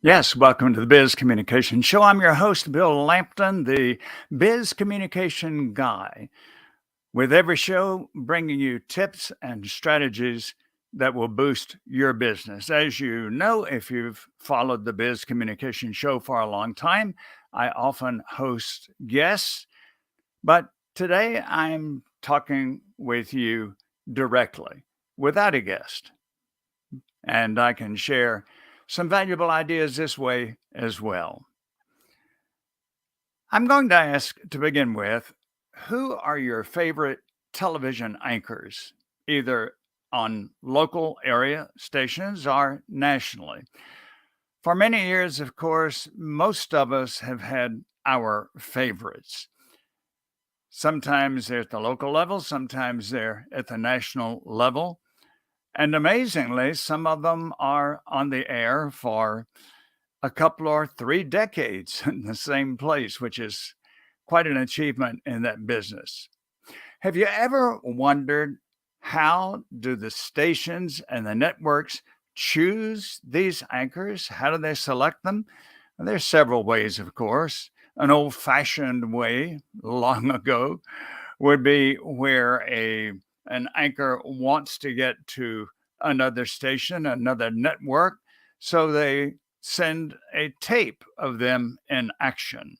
Yes, welcome to the Biz Communication Show. I'm your host, Bill Lampton, the Biz Communication Guy. With every show, bringing you tips and strategies that will boost your business. As you know, if you've followed the Biz Communication Show for a long time, I often host guests, but today I'm talking with you directly without a guest, and I can share some valuable ideas this way as well. I'm going to ask to begin with, who are your favorite television anchors, either on local area stations or nationally? For many years, of course, most of us have had our favorites. Sometimes they're at the local level, sometimes they're at the national level. And amazingly, some of them are on the air for a couple or 3 decades in the same place, which is quite an achievement in that business. Have you ever wondered, how do the stations and the networks choose these anchors? How do they select them? And there's several ways, of course. An old-fashioned way long ago would be where a an anchor wants to get to another station, another network, so they send a tape of them in action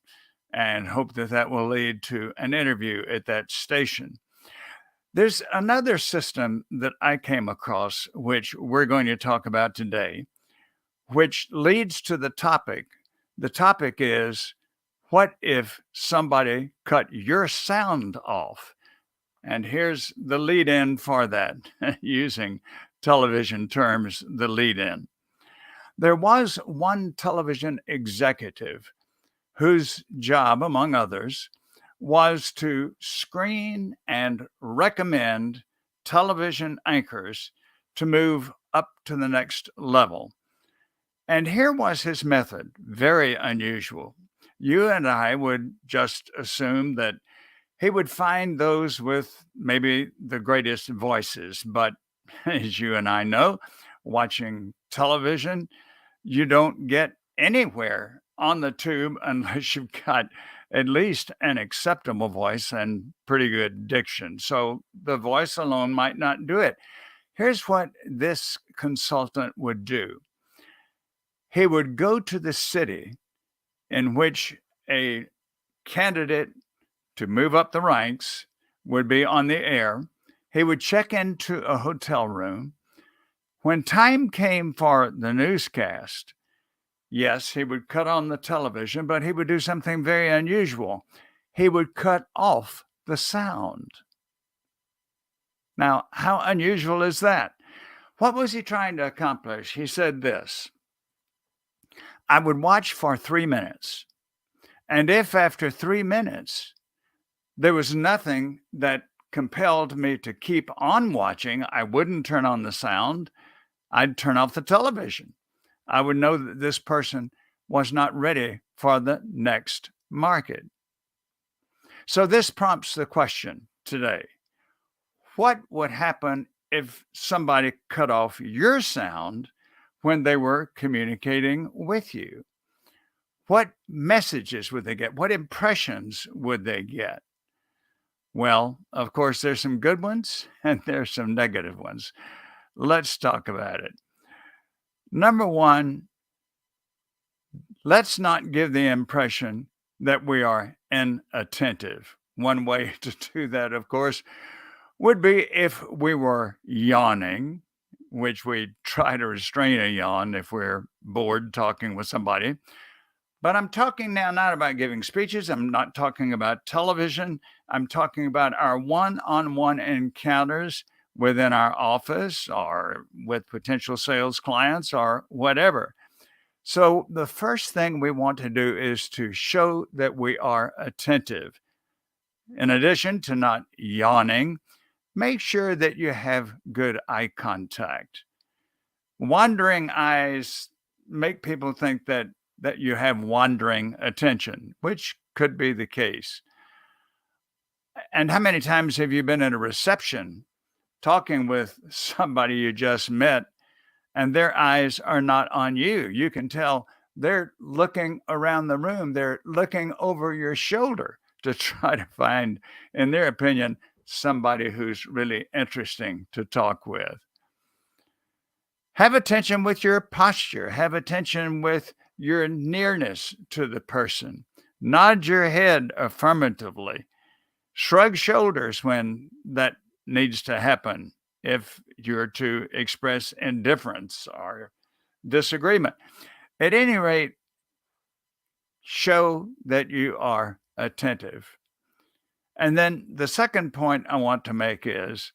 and hope that that will lead to an interview at that station. There's another system that I came across, which we're going to talk about today, which leads to the topic. The topic is, what if somebody cut your sound off? And here's the lead in for that, using television terms, the lead in. There was one television executive whose job, among others, was to screen and recommend television anchors to move up to the next level. And here was his method, very unusual. You and I would just assume that he would find those with maybe the greatest voices. But as you and I know, watching television, you don't get anywhere on the tube unless you've got at least an acceptable voice and pretty good diction. So the voice alone might not do it. Here's what this consultant would do: he would go to the city in which a candidate to move up the ranks would be on the air. He would check into a hotel room. When time came for the newscast, yes, he would cut on the television, but he would do something very unusual. He would cut off the sound. Now, how unusual is that? What was he trying to accomplish? He said this: I would watch for 3 minutes. And if after 3 minutes there was nothing that compelled me to keep on watching, I wouldn't turn on the sound. I'd turn off the television. I would know that this person was not ready for the next market. So this prompts the question today: what would happen if somebody cut off your sound when they were communicating with you? What messages would they get? What impressions would they get? Well, of course, there's some good ones and there's some negative ones. Let's talk about it. Number one, let's not give the impression that we are inattentive. One way to do that, of course, would be if we were yawning, which we try to restrain a yawn if we're bored talking with somebody. But I'm talking now not about giving speeches. I'm not talking about television. I'm talking about our one on one encounters within our office or with potential sales clients or whatever. So, the first thing we want to do is to show that we are attentive. In addition to not yawning, make sure that you have good eye contact. Wandering eyes make people think that you have wandering attention, which could be the case. And how many times have you been at a reception talking with somebody you just met and their eyes are not on you? You can tell they're looking around the room, they're looking over your shoulder to try to find, in their opinion, somebody who's really interesting to talk with. Have attention with your posture, have attention with your nearness to the person. Nod your head affirmatively. Shrug shoulders when that needs to happen if you're to express indifference or disagreement. At any rate, show that you are attentive. And then the second point I want to make is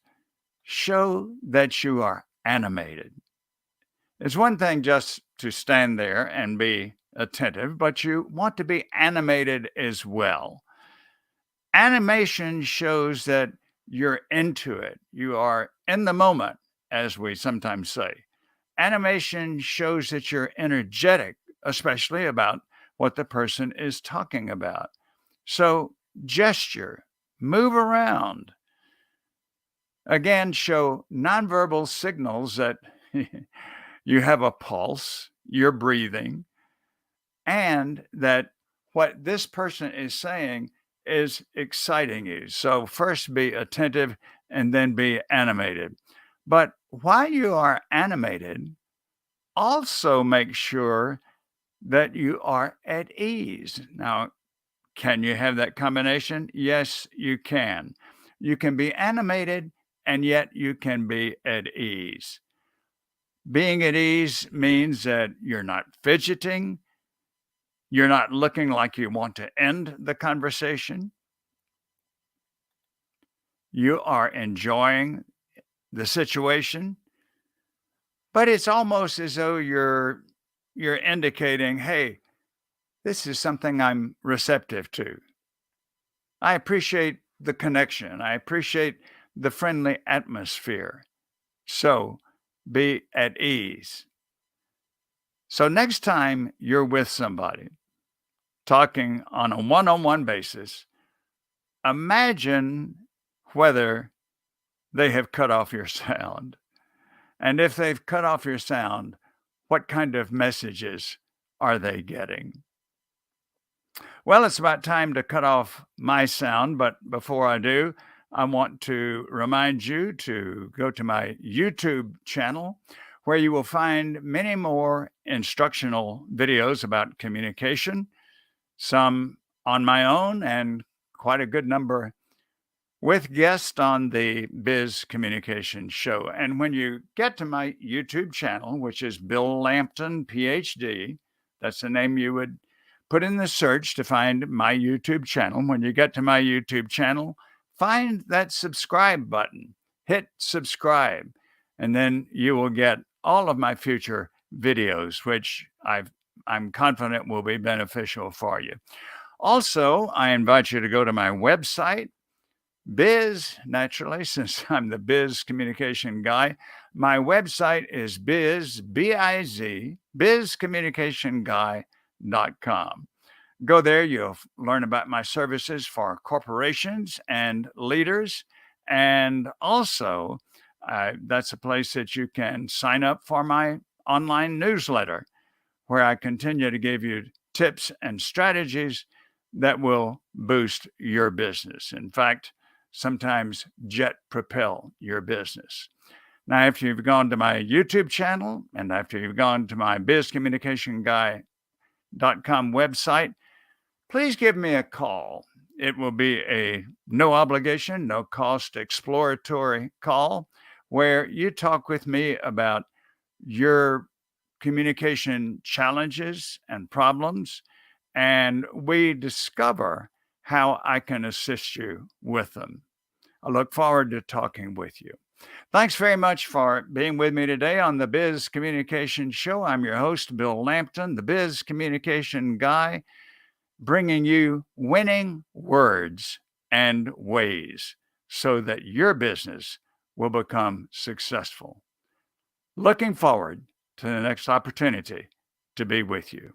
show that you are animated. It's one thing just to stand there and be attentive, but you want to be animated as well. Animation shows that you're into it. You are in the moment, as we sometimes say. Animation shows that you're energetic, especially about what the person is talking about. So, gesture, move around. Again, show nonverbal signals that you have a pulse, you're breathing, and that what this person is saying is exciting you. So, first be attentive and then be animated. But while you are animated, also make sure that you are at ease. Now, can you have that combination? Yes, you can. You can be animated and yet you can be at ease. Being at ease means that you're not fidgeting, you're not looking like you want to end the conversation. You are enjoying the situation, but it's almost as though you're indicating, "Hey, this is something I'm receptive to. I appreciate the connection. I appreciate the friendly atmosphere." So, be at ease. So, next time you're with somebody talking on a one-on-one basis, imagine whether they have cut off your sound. And if they've cut off your sound, what kind of messages are they getting? Well, it's about time to cut off my sound, but before I do, I want to remind you to go to my YouTube channel where you will find many more instructional videos about communication, some on my own and quite a good number with guests on the Biz Communication Show. And when you get to my YouTube channel, which is Bill Lampton, Ph.D., that's the name you would put in the search to find my YouTube channel. When you get to my YouTube channel, find that subscribe button, hit subscribe, and then you will get all of my future videos, which I'm confident will be beneficial for you. Also, I invite you to go to my website, naturally, since I'm the biz communication guy. My website is B-I-Z, bizcommunicationguy.com. Go there, you'll learn about my services for corporations and leaders. And also, that's a place that you can sign up for my online newsletter, where I continue to give you tips and strategies that will boost your business. In fact, sometimes jet propel your business. Now, if you've gone to my YouTube channel and after you've gone to my bizcommunicationguy.com website, please give me a call. It will be a no obligation, no cost exploratory call where you talk with me about your communication challenges and problems, and we discover how I can assist you with them. I look forward to talking with you. Thanks very much for being with me today on the Biz Communication Show. I'm your host, Bill Lampton, the Biz Communication Guy, bringing you winning words and ways so that your business will become successful. Looking forward to the next opportunity to be with you.